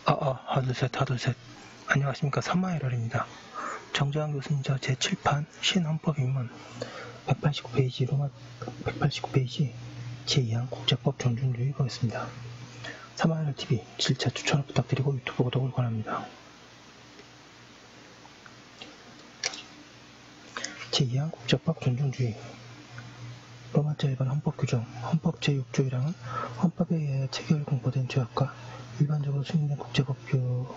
하둘셋 하둘셋. 안녕하십니까. 삼마에럴입니다. 정재환 교수님저 제7판 신헌법입문 189페이지 로마 189페이지 제2항 국제법 존중주의 보겠습니다. 삼마에럴TV 7차 추천을 부탁드리고 유튜브 구독을 권합니다. 제2항 국제법 존중주의 로마 제1번 헌법 규정 헌법 제6조 1항은 헌법에 의하여 체결 공포된 조약과 일반적으로 승인된 국제법규는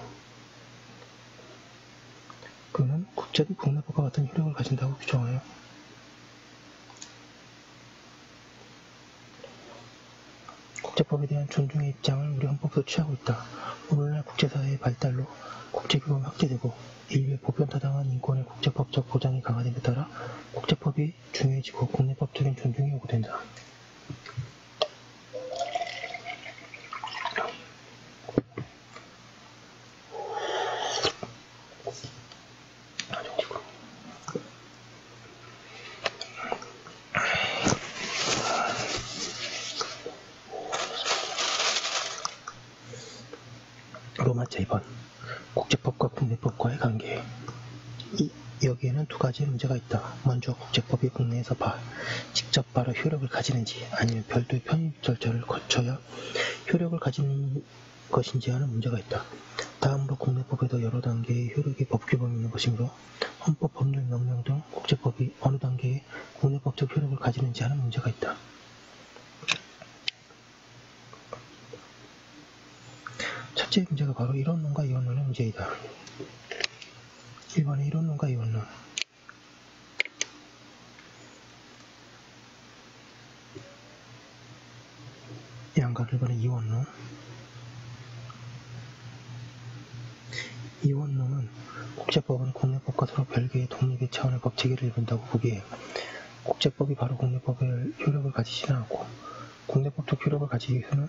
국내법과 같은 효력을 가진다고 규정하여 국제법에 대한 존중의 입장을 우리 헌법에서 취하고 있다. 오늘날 국제사회의 발달로 국제규범이 확대되고 인류의 보편타당한 인권의 국제법적 보장이 강화됨에 따라 국제법이 중요해지고 국내법적인 존중이 요구된다. 로마 제2번 국제법과 국내법과의 관계. 여기에는 두 가지의 문제가 있다. 먼저 국제법이 국내에서 직접 바로 효력을 가지는지 아니면 별도의 편입 절차를 거쳐야 효력을 가지는 것인지 하는 문제가 있다. 다음으로 국내법에도 여러 단계의 효력의 법규범이 있는 것이므로 헌법, 법률, 명령 등 국제법이 어느 단계의 국내법적 효력을 가지는지 하는 문제가 있다. 첫째 문제가 바로 이론론과 이원론의 문제이다. 1번의 이론론과 이원론. 양가 1번의 이원론. 이원론은 국제법은 국내법과 서로 별개의 독립의 차원의 법체계를 이룬다고 보기에 국제법이 바로 국내법의 효력을 가지지는 않고 국내법적 효력을 가지기 위해서는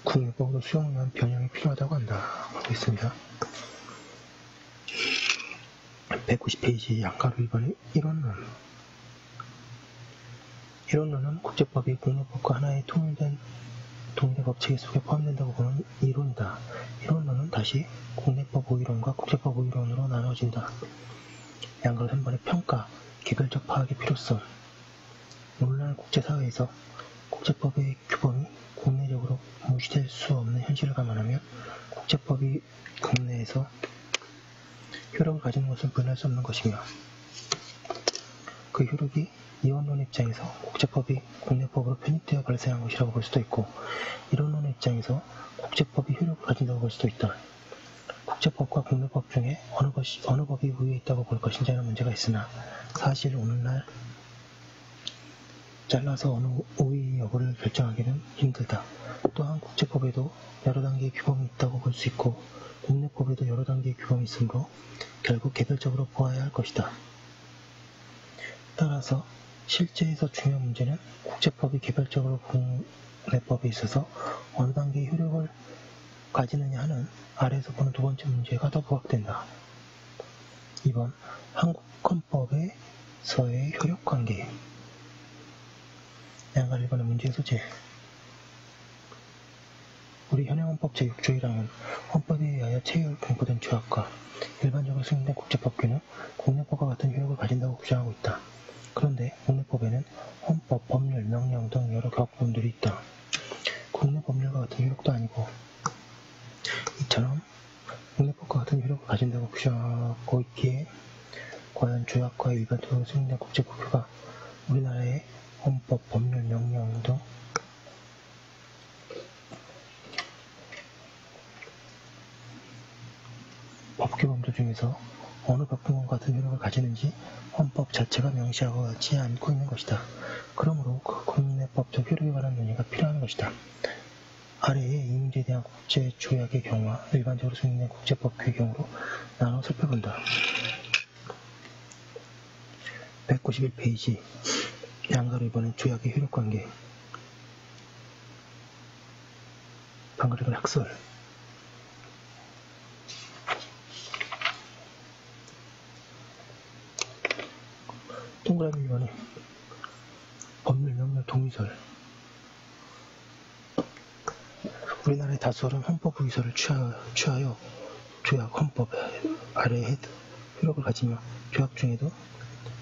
국내법으로 수용을 위한 변형이 필요하다고 한다. 하고 있습니다. 190페이지 양가로 1번의 이론론. 이론론은 국제법이 국내법과 하나의 통일된 독립의 법체계 속에 포함된다고 보는 이론이다. 이론론은 다시 국내법 우위론과 국제법 우위론으로 나눠진다. 양가로 3번의 평가, 개별적 파악의 필요성. 오늘날 국제사회에서 국제법의 규범이 국내적으로 무시될 수 없는 현실을 감안하면 국제법이 국내에서 효력을 가지는 것은 부인할 수 없는 것이며 그 효력이 이원론의 입장에서 국제법이 국내법으로 편입되어 발생한 것이라고 볼 수도 있고 이론론의 입장에서 국제법이 효력을 가진다고 볼 수도 있다. 국제법과 국내법 중에 어느 법이 우위에 있다고 볼 것인지 하는 문제가 있으나 사실 오늘날 잘라서 어느 우위 여부를 결정하기는 힘들다. 또한 국제법에도 여러 단계의 규범이 있다고 볼 수 있고 국내법에도 여러 단계의 규범이 있으므로 결국 개별적으로 보아야 할 것이다. 따라서 실제에서 중요한 문제는 국제법이 개별적으로 국내법에 있어서 어느 단계의 효력을 가지느냐 하는 아래에서 보는 두 번째 문제가 더 부각된다. 2번 한국 헌법에서의 효력관계. 양가 1번의 문제의 소재. 우리 현행헌법 제6조 1항은 헌법에 의하여 체결 공포된 조약과 일반적으로 승인된 국제법규는 국내법과 같은 효력을 가진다고 규정하고 있다. 그런데 국내법에는 헌법, 법률, 명령 등 여러 격부분들이 있다. 국내법률과 같은 효력도 아니고 이처럼 국내법과 같은 효력을 가진다고 규정하고 있기에 과연 조약과 일반적으로 승인된 국제법규가 우리나라의 헌법, 법률, 명령 등 법규범들 중에서 어느 법규범과 같은 효력을 가지는지 헌법 자체가 명시하지 않고 있는 것이다. 그러므로 그 국내법적 효력에 관한 논의가 필요한 것이다. 아래의 이 문제에 대한 국제조약의 경우와 일반적으로 승인된 국제법규의 경우로 나눠 살펴본다. 191페이지 양가로 1번의 조약의 효력관계. 방금 1번 학설. 동그라미 1번에 법률, 명령, 동의설. 우리나라의 다수는 헌법 의사를 취하여 조약, 헌법 아래에 효력을 가지며 조약 중에도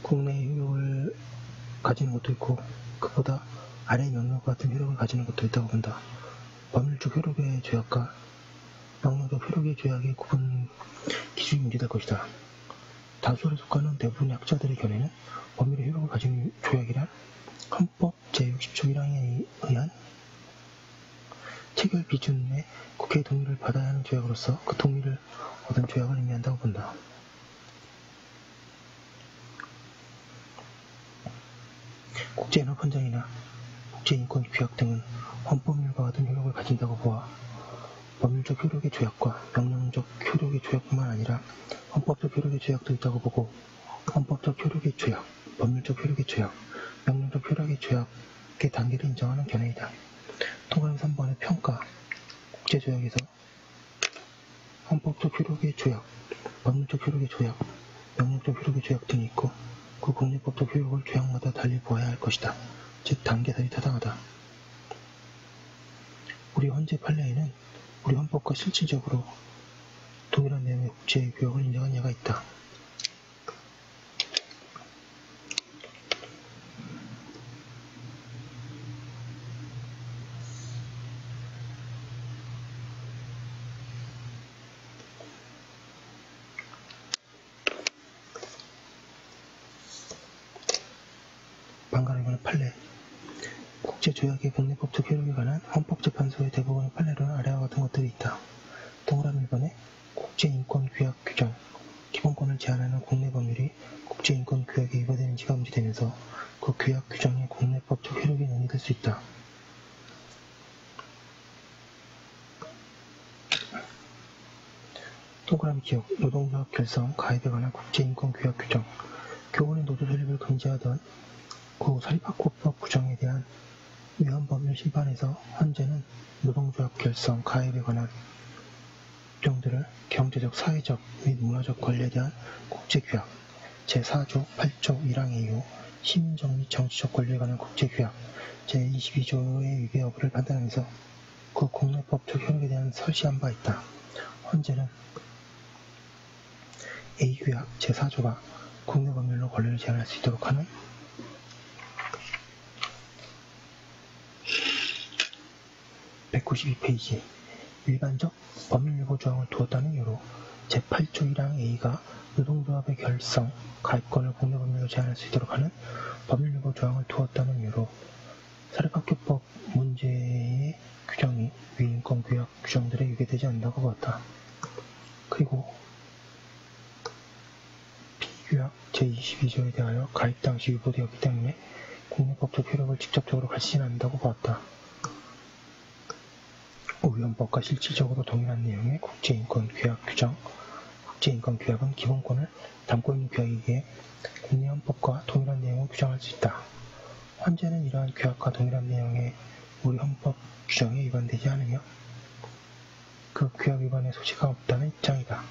국내에 효력을 가지는 것도 있고 그보다 아래의 명령과 같은 효력을 가지는 것도 있다고 본다. 법률적 효력의 조약과 명령적 효력의 조약의 구분 기준이 문제될 것이다. 다수를 속하는 대부분의 학자들의 견해는 법률의 효력을 가진 조약이란 헌법 제60조 1항에 의한 체결 기준에 국회의 동의를 받아야 하는 조약으로서 그 동의를 얻은 조약을 의미한다고 본다. 국제연합헌장이나 국제인권규약 등은 헌법률과 같은 효력을 가진다고 보아 법률적 효력의 조약과 명령적 효력의 조약뿐만 아니라 헌법적 효력의 조약도 있다고 보고 헌법적 효력의 조약, 법률적 효력의 조약, 명령적 효력의 조약의 단계를 인정하는 견해이다. 통과형 3번의 평가, 국제조약에서 헌법적 효력의 조약, 법률적 효력의 조약, 명령적 효력의 조약 등이 있고 그 국내법적 효력을 조약마다 달리 보아야 할 것이다. 즉 단계설이 타당하다. 우리 헌재 판례에는 우리 헌법과 실질적으로 동일한 내용의 국제교역을 인정한 예가 있다. 방관하는 판례 국제조약의 국내법적 효력에 관한 헌법재판소의 대부분의 판례로는 아래와 같은 것들이 있다. 동그라미 1번에 국제인권규약 규정 기본권을 제한하는 국내 법률이 국제인권규약에 위반되는지가 문제되면서 그 규약 규정의 국내법적 효력이 논의될 수 있다. 동그라미 기억 노동조합 결성 가입에 관한 국제인권규약 규정 교원의 노조 설립을 금지하던 구 사립학교법 규정에 대한 위헌법률 심판에서 헌재는 노동조합 결성 가입에 관한 규정들을 경제적, 사회적 및 문화적 권리에 대한 국제규약 제4조 8조 1항의 이유 시민적 및 정치적 권리에 관한 국제규약 제22조의 위배 여부를 판단하면서 그 국내법적 효력에 대한 설시한 바 있다. 헌재는 A규약 제4조가 국내 법률로 권리를 제한할 수 있도록 하는 192페이지 일반적 법률예고 조항을 두었다는 이유로 제8조 1항 A가 노동조합의 결성, 가입권을 국내 법률로 제한할 수 있도록 하는 법률예고 조항을 두었다는 이유로 사립학교법 문제의 규정이 위인권규약 규정들에 위배되지 않는다고 보았다. 그리고 B규약 제22조에 대하여 가입 당시 유보되었기 때문에 국내법적 효력을 직접적으로 가지진 않는다고 보았다. 위헌법과 실질적으로 동일한 내용의 국제인권규약 규정 국제인권규약은 기본권을 담고 있는 규약이기에 국내 헌법과 동일한 내용을 규정할 수 있다. 헌재는 이러한 규약과 동일한 내용의 우리 헌법 규정에 위반되지 않으며 그 규약 위반의 소지가 없다는 입장이다.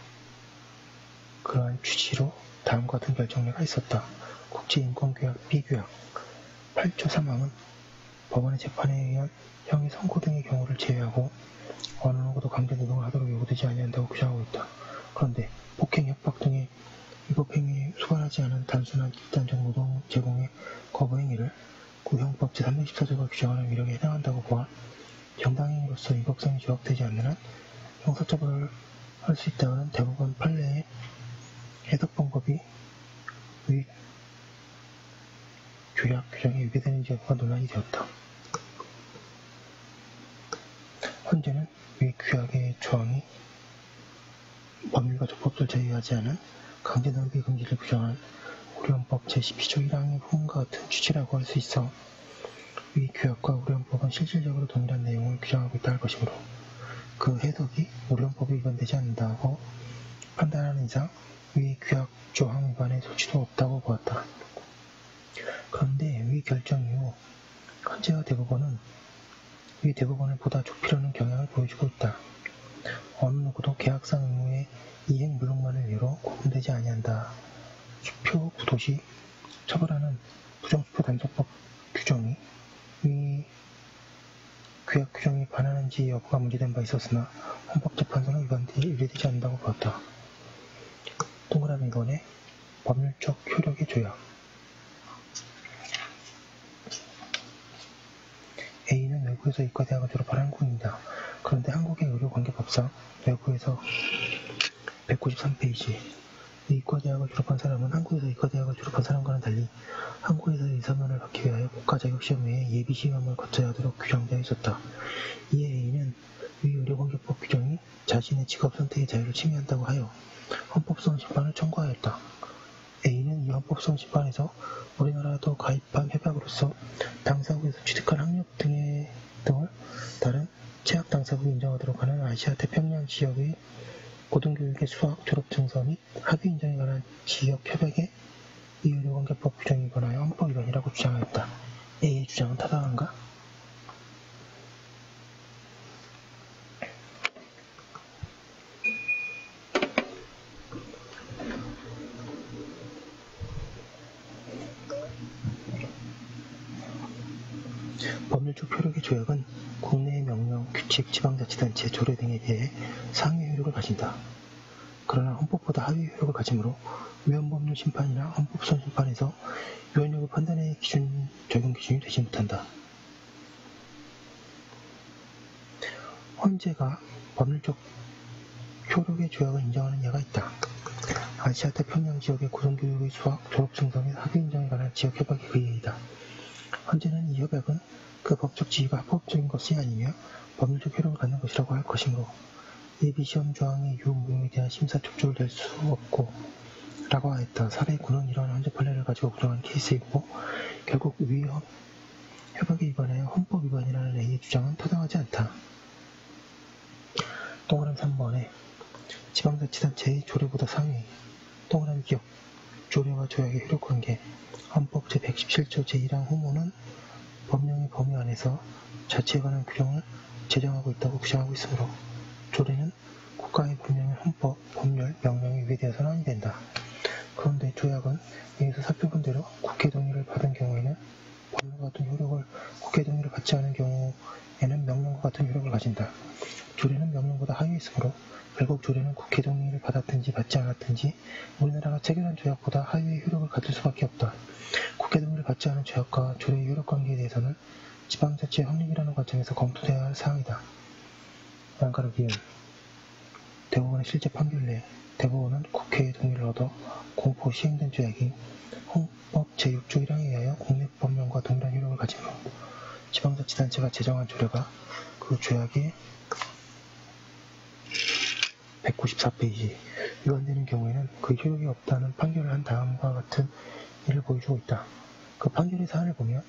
그러한 취지로 다음과 같은 결정례가 있었다. 국제인권규약 B규약 8조 3항은 법원의 재판에 의한 형의 선고 등의 경우를 제외하고 어느 누구도 강제노동을 하도록 요구되지 아니한다고 규정하고 있다. 그런데 폭행, 협박 등의 위법행위에 수반하지 않은 단순한 집단적 노동 제공의 거부행위를 구형법 제314조가 규정하는 위력에 해당한다고 보아 정당행위로서 위법성이 조각되지 않는 한 형사처벌을 할 수 있다는 대법원 판례의 해석 방법이 위 규약 규정에 위배되는지 여부가 논란이 되었다. 헌재는 위 규약의 조항이 법률과 적법을 제외하지 않은 강제노동의 금지를 규정한 우리 헌법 제12조 1항의 후문과 같은 취지라고 할 수 있어 위 규약과 우리 헌법은 실질적으로 동일한 내용을 규정하고 있다 할 것이므로 그 해석이 우리 헌법에 위반되지 않는다고 판단하는 이상 위 규약 조항 위반의 소지도 없다고 보았다. 그런데 위 결정 이후 헌재와 대법원은 위 대법원을 보다 좁히려는 경향을 보여주고 있다. 어느 누구도 계약상 의무의 이행 물록만을 이유로 구분되지 아니한다. 수표 부도시 처벌하는 부정수표 단속법 규정이 위 규약 규정에 반하는지 여부가 문제된 바 있었으나 헌법재판소는 위배되지 않는다고 보았다. 동그라미 2번에 법률적 효력의 조약. A는 외국에서 이과대학을 졸업한 한국인이다. 그런데 한국의 의료관계법상 외국에서 193페이지 이과대학을 졸업한 사람은 한국에서 이과대학을 졸업한 사람과는 달리 한국에서 의사면허를 받기 위하여 국가자격시험 외에 예비시험을 거쳐야 하도록 규정되어 있었다. 이에 A는 위 의료관계법 규정이 자신의 직업 선택의 자유를 침해한다고 하여 헌법소원 심판을 청구하였다. A는 이 헌법소원 심판에서 우리나라도 가입한 협약으로서 당사국에서 취득한 학력 등을 다른 체학 당사국이 인정하도록 하는 아시아 태평양 지역의 고등교육의 수학 졸업증서 및 학위 인정에 관한 지역 협약에 이 의료관계법 규정에 관하여 헌법 위반이라고 주장하였다. A의 주장은 타당한가? 법률적 효력의 조약은 국내의 명령, 규칙, 지방자치단체, 조례 등에 비해 상위 효력을 가진다. 그러나 헌법보다 하위 효력을 가지므로 위헌법률 심판이나 헌법소원 심판에서 위헌 여부 판단의 적용 기준이 되지 못한다. 헌재가 법률적 효력의 조약을 인정하는 예가 있다. 아시아 태평양 지역의 고등교육의 수학, 졸업증서 및 학위 인정에 관한 지역 협약에 의해이다. 헌재는 이 협약은 그 법적 지위가 합법적인 것이 아니며 법률적 효력을 갖는 것이라고 할 것이므로 예비시험 조항의 유무용에 대한 심사 촉구를 낼 수 없고 라고 하였다. 사례 9는 이러한 헌재 판례를 가지고 구성한 케이스이고 결국 위 협약에 위반하여 헌법 위반이라는 A의 주장은 타당하지 않다. 동그라미 3번에 지방자치단체의 조례보다 상위 동그라미 기억 조례와 조약의 효력관계 헌법 제117조 제1항 후문은 법령의 범위 안에서 자치에 관한 규정을 제정하고 있다고 주장하고 있으므로 조례는 국가의 분명히 헌법, 법률, 명령에 위배되어서는 아니 된다. 그런데 조약은 위에서 살펴본 대로 국회 동의를 받은 경우에는 법률과 같은 효력을 국회 동의를 받지 않은 경우에는 명령과 같은 효력을 가진다. 조례는 명령보다 하위에 있으므로 결국 조례는 국회 동의를 받았든지 받지 않았든지 우리나라가 체결한 조약보다 하위의 효력을 가질 수밖에 없다. 국회 동의를 받지 않은 조약과 조례의 효력관계에 대해서는 지방자치의 확립이라는 관점에서 검토되어야 할 사항이다. 양가로 기은 대법원의 실제 판결 내 대법원은 국회의 동의를 얻어 공포 시행된 조약이 헌법 제6조 1항에 의하여 국내법령과 동일한 효력을 가지므로 지방자치단체가 제정한 조례가 그 조약의 194페이지 위반되는 경우에는 그 효력이 없다는 판결을 한 다음과 같은 일을 보여주고 있다. 그 판결의 사안을 보면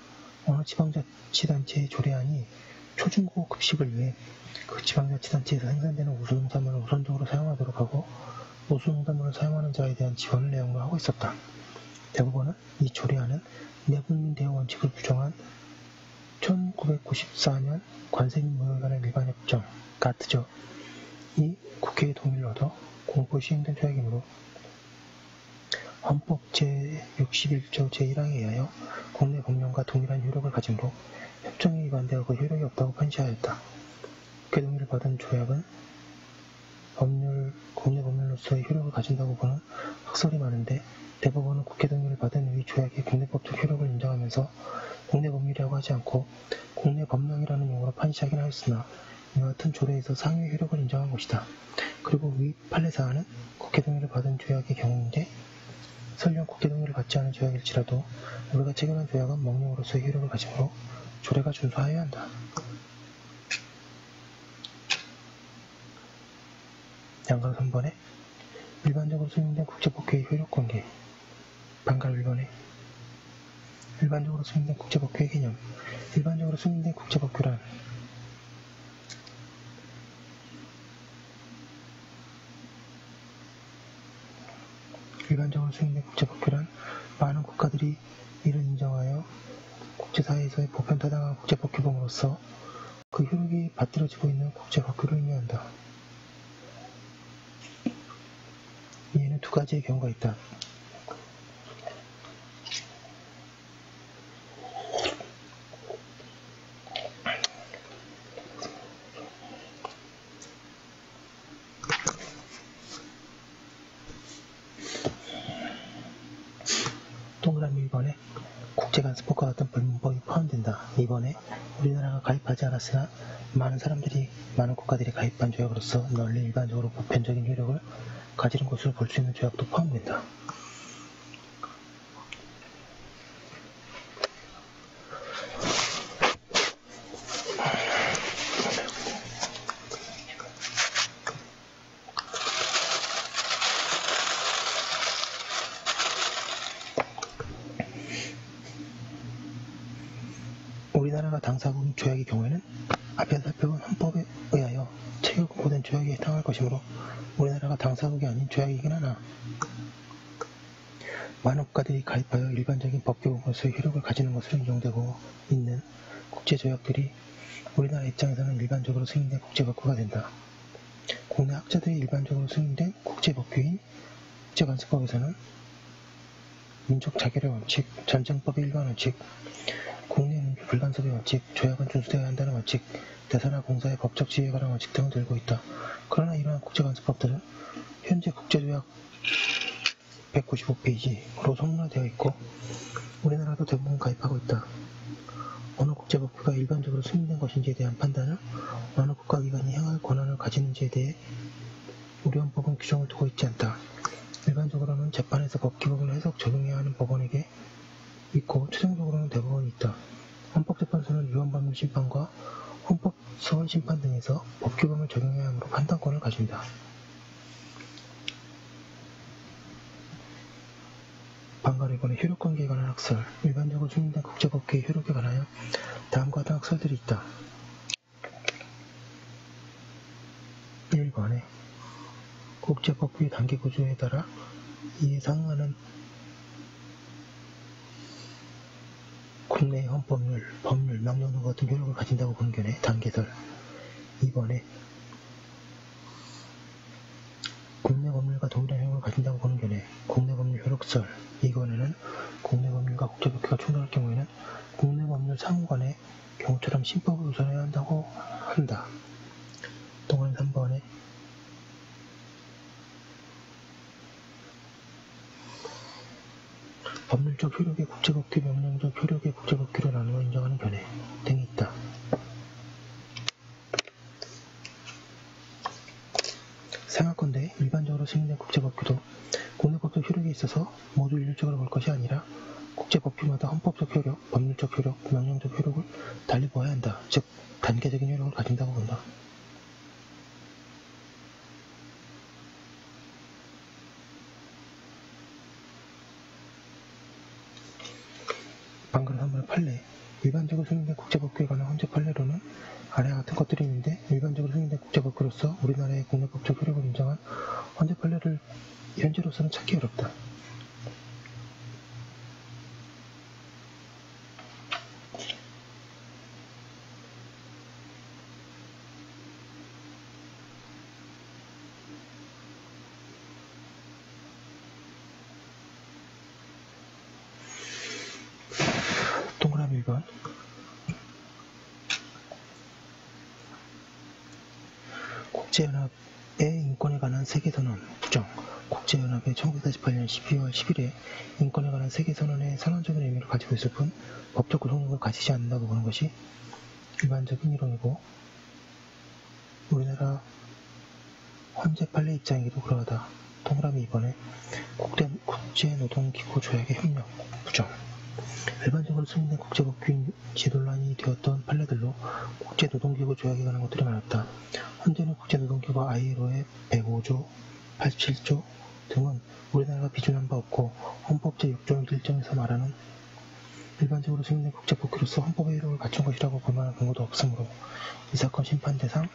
어느 지방자치단체의 조례안이 초중고 급식을 위해 그 지방자치단체에서 생산되는 우수농산물을 우선적으로 사용하도록 하고 우수농산물을 사용하는 자에 대한 지원을 내용으로 하고 있었다. 대법원은 이 조례안은 내분민 대여 원칙을 규정한 1994년 관세 및 무역에 관한 일반 협정 가트죠. 이 국회의 동의를 얻어 공포 시행된 조약이므로 헌법 제61조 제1항에 의하여 국내 법령과 동일한 효력을 가지므로 협정에 위반되어 그 효력이 없다고 판시하였다. 국회 동의를 받은 조약은 국내 법률로서의 효력을 가진다고 보는 학설이 많은데 대법원은 국회 동의를 받은 이 조약의 국내법적 효력을 인정하면서 국내 법률이라고 하지 않고 국내 법령이라는 용어로 판시하긴 하였으나 이와 같은 조례에서 상위 효력을 인정한 것이다. 그리고 위 판례 사안은 국회 동의를 받은 조약의 경우인데 설령 국회 동의를 받지 않은 조약일지라도 우리가 체결한 조약은 명령으로서의 효력을 가지므로 조례가 준수하여야 한다. 양가 3번에 일반적으로 승인된 국제법규의 효력관계 반갈 1번에 일반적으로 승인된 국제법규의 개념 일반적으로 승인된 국제법규란 일반적으로 승인된 국제법규란 많은 국가들이 이를 인정하여 국제사회에서의 보편타당한 국제법규범으로서 그 효력이 받들어지고 있는 국제법규를 의미한다. 이에는 두 가지의 경우가 있다. 동그라미 1번에 국제간섭법과 같은 불문법이 포함된다. 2번에 우리나라가 가입하지 않았으나 많은 국가들이 가입한 조약으로서 널리 일반적으로 보편적인 효력을 가지는 것으로 볼 수 있는 조약도 포함된다. 우리나라가 당사국인 조약의 경우에는 앞에서 살펴본 헌법에 의하여 체결 공포된 조약에 해당할 것이므로 우리나라가 당사국이 아닌 조약이긴 하나 많은 국가들이 가입하여 일반적인 법규범으로서의 효력을 가지는 것으로 인정되고 있는 국제조약들이 우리나라 입장에서는 일반적으로 승인된 국제법규가 된다. 국내 학자들이 일반적으로 승인된 국제법규인 국제간섭법에서는 민족 자결의 원칙, 전쟁법의 일반 원칙, 국내 민주 불간섭의 원칙, 조약은 준수되어야 한다는 원칙, 대사나 공사의 법적 지위에 관한 원칙 등을 들고 있다. 그러나 이러한 국제간섭법들은 현재 국제조약 195페이지로 성문화되어 있고 우리나라도 대부분 가입하고 있다. 어느 국제법규가 일반적으로 승인된 것인지에 대한 판단을 어느 국가기관이 행할 권한을 가지는지에 대해 우리 헌법은 규정을 두고 있지 않다. 일반적으로는 재판에서 법규범을 해석 적용해야 하는 법원에게 있고 최종적으로는 대법원이 있다. 헌법재판소는 위헌법률 심판과 헌법소원 심판 등에서 법규범을 적용해야 하므로 판단권을 가진다. 방관 1번의 효력관계에 관한 학설. 일반적으로 승인된 국제법규의 효력에 관하여 다음과 같은 학설들이 있다. 1번에 국제법규의 단계 구조에 따라 이에 상응하는 국내의 헌법률, 법률, 명령 등 같은 효력을 가진다고 보는 견해, 단계설. 2번에 국내 법률과 동일한 효력을 가진다고 보는 견해, 국내 법률 효력설. 이 견해는 국내 법률과 국제법규가 충돌할 경우에는 국내 법률 상호간의 경우처럼 신법을 우선해야 한다고 한다. 동그라미 3번에 법률적 효력의 국제법규, 명령적 효력의 국제법규를 나누어 인정하는 견해 등이 있다. 생각건대 일반적으로 승인된 국제법규도 국내법적 효력에 있어서 모두 일률적으로 볼 것이 아니라 국제법규마다 헌법적 효력, 법률적 효력, 명령적 효력을 달리 보아야 한다. 즉 단계적인 효력을 가진다고 본다. 방금 3번의 판례. 일반적으로 승인된 국제법규에 관한 헌재 판례로는 아래와 같은 것들이 있는데 일반적으로 승인된 국제법규로서 우리나라의 국내법적 효력을 인정한 헌재 판례를 현재로서는 찾기 어렵다. 동그라미 1번 국제연합의 인권에 관한 세계선언 부정. 국제연합의 1948년 12월 10일에 인권에 관한 세계선언의 선언적인 의미를 가지고 있을 뿐 법적 구속력을 가지지 않는다고 보는 것이 일반적인 이론이고 우리나라 헌재 판례 입장이기도 그러하다. 동그라미 2번에 국제노동기구 조약의 협력 부정. 일반적으로 승인된 국제법규인 지논란이 되었던 판례들로 국제노동기구 조약에 관한 것들이 많았다. 현재는 국제노동기구 ILO의 105조, 87조 등은 우리나라가 비준한 바 없고 헌법 제6조 1점에서 말하는 일반적으로 승인된 국제법규로서 헌법의 효력을 갖춘 것이라고 볼 만한 근거도 없으므로 이 사건 심판 대상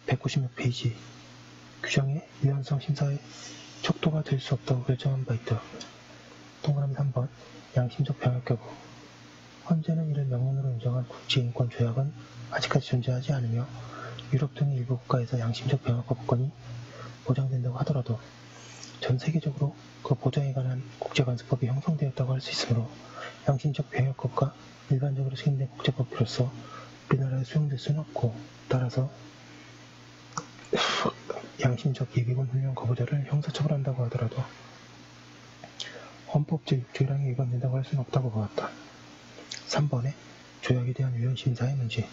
196페이지 규정의 유연성 심사의 척도가 될 수 없다고 결정한 바 있다. 동그라미 3번 양심적 병역 여부. 헌재는 이를 명문으로 인정한 국제인권 조약은 아직까지 존재하지 않으며 유럽 등의 일부 국가에서 양심적 병역 거부권이 보장된다고 하더라도 전 세계적으로 그 보장에 관한 국제간섭법이 형성되었다고 할 수 있으므로 양심적 병역 거부가 일반적으로 승인된 국제법규로서 우리나라에 수용될 수는 없고 따라서 양심적 예비군 훈련 거부자를 형사처벌한다고 하더라도 헌법 제6조항이 위반된다고 할 수는 없다고 보았다. 3번에 조약에 대한 위헌심사의 문제.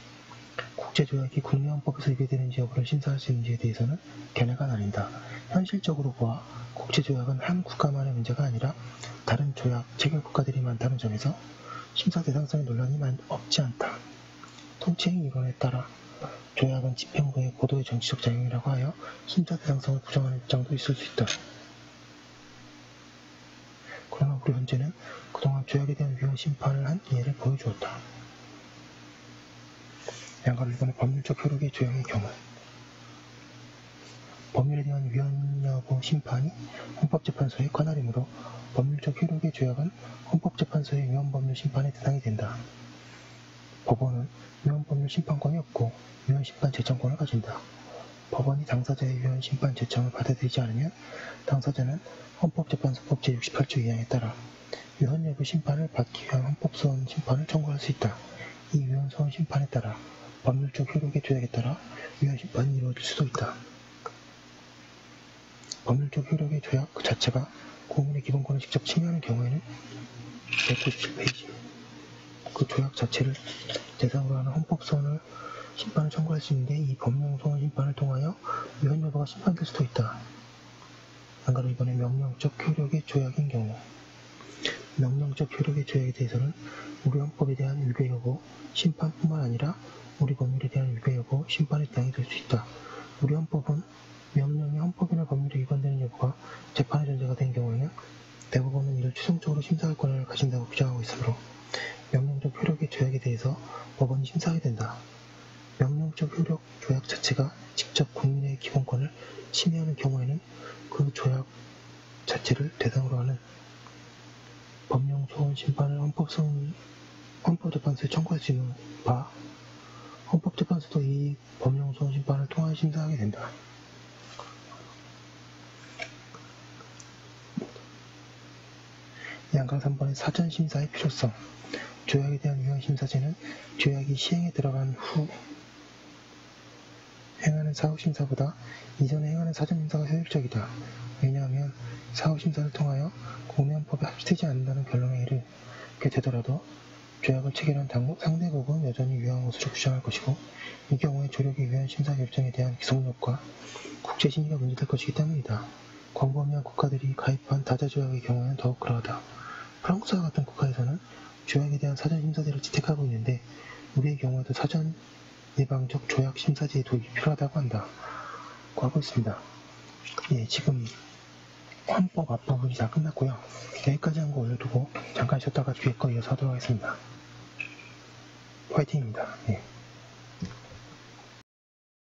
국제조약이 국내헌법에서 위배되는지 여부를 심사할 수 있는지에 대해서는 견해가 나뉜다. 현실적으로 보아 국제조약은 한 국가만의 문제가 아니라 다른 조약 체결 국가들이 많다는 점에서 심사 대상성의 논란이 없지 않다. 통치행 이론에 따라 조약은 집행부의 고도의 정치적 작용이라고 하여 심사 대상성을 부정하는 입장도 있을 수 있다. 그러나 우리 헌재는 그동안 조약에 대한 위헌 심판을 한 예를 보여주었다. 양가로 이번에 법률적 효력의 조약의 경우 법률에 대한 위헌 여부 심판이 헌법재판소에 관할이므로 법률적 효력의 조약은 헌법재판소의 위헌법률 심판의 대상이 된다. 법원은 위헌법률 심판권이 없고 위헌심판 제청권을 가진다. 법원이 당사자의 위헌심판 제청을 받아들이지 않으면 당사자는 헌법재판소법 제68조 2항에 따라 위헌 여부 심판을 받기 위한 헌법소원 심판을 청구할 수 있다. 이 위헌소원 심판에 따라 법률적 효력의 조약에 따라 위헌심판이 이루어질 수도 있다. 법률적 효력의 조약 그 자체가 국민의 기본권을 직접 침해하는 경우에는 197페이지 그 조약 자체를 대상으로 하는 헌법소원을 심판을 청구할 수 있는데 이 법령소원 심판을 통하여 위헌 여부가 심판될 수도 있다. 한가로 이번에 명령적 효력의 조약인 경우 명령적 효력의 조약에 대해서는 우리 헌법에 대한 위배 여부 심판뿐만 아니라 우리 법률에 대한 위배 여부 심판의 대상이 될 수 있다. 우리 헌법은 명령이 헌법이나 법률에 위반되는 여부가 재판의 전제가 된 경우에는 대법원은 이를 최종적으로 심사할 권한을 가진다고 규정하고 있으므로 명령적 효력의 조약에 대해서 법원이 심사하게 된다. 명령적 효력 조약 자체가 직접 국민의 기본권을 침해하는 경우에는 그 조약 자체를 대상으로 하는 법령소원 심판을 헌법재판소에 청구할 수 있는 바 헌법재판소도 이 법령소원 심판을 통하여 심사하게 된다. 양강 3번의 사전심사의 필요성. 조약에 대한 위헌심사제는 조약이 시행에 들어간 후 행하는 사후심사보다 이전에 행하는 사전심사가 효율적이다. 왜냐하면 사후심사를 통하여 국내 헌법에 합치되지 않는다는 결론에 이르게 되더라도 조약을 체결한 상대국은 여전히 유효한 것으로 주장할 것이고 이 경우에 조력의 위헌심사 결정에 대한 기속력과 국제신의가 문제될 것이기 때문이다. 광범위한 국가들이 가입한 다자조약의 경우에는 더욱 그러하다. 프랑스와 같은 국가에서는 조약에 대한 사전심사제를 채택하고 있는데 우리의 경우에도 사전 예방적 조약 심사제의 도입이 필요하다고 한다. 고 하고 있습니다. 예, 지금 헌법 앞부분이 다 끝났고요. 여기까지 한 거 올려두고 잠깐 쉬었다가 뒤에 거 이어서 하도록 하겠습니다. 화이팅입니다. 예.